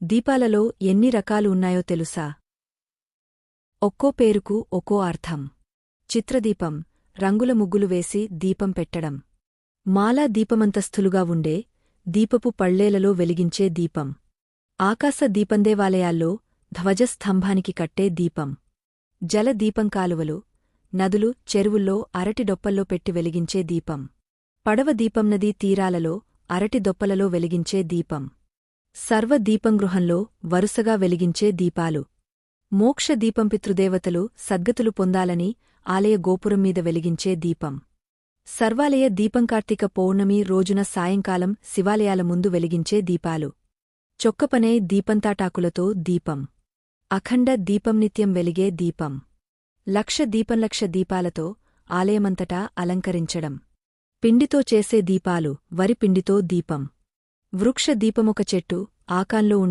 దీపాలలో ఎన్ని రకాలు ఉన్నాయో తెలుసా? ఒక్కో పేరుకు ఒక్కో అర్థం. చిత్రదీపం, రంగుల ముగ్గులు వేసి దీపం పెట్టడం. మాలా దీపమంతస్థులుగా ఉండే, దీపపు పళ్ళేలలో వెలిగించే దీపం. ఆకాశ దీపందేవాలయాల్లో ధ్వజస్తంభానికి కట్టే దీపం. జల దీపం కాలువలు, నదులు, చెరువుల్లో అరటి డొప్పల్లో పెట్టి వెలిగించే దీపం. పడవ దీపం నదీ తీరాలలో, అరటి దొప్పలలో వెలిగించే దీపం. సర్వ దీపంగృహంలో వరుసగా వెలిగించే దీపాలు. మోక్ష దీపం పితృదేవతలు సద్గతులు పొందాలని ఆలయ గోపురం మీద వెలిగించే దీపం. సర్వాలయ దీపం కార్తీక పౌర్ణమి రోజున సాయంకాలం శివాలయాల ముందు వెలిగించే దీపాలు. చొక్కపనే దీపంతాటాకులతో దీపం. అఖండ దీపం నిత్యం వెలిగే దీపం. లక్ష దీపాలతో ఆలయమంతటా అలంకరించడం. పిండితో చేసే దీపాలు, వరి పిండితో దీపం. వృక్ష దీపమొక చెట్టు ఆకాంలో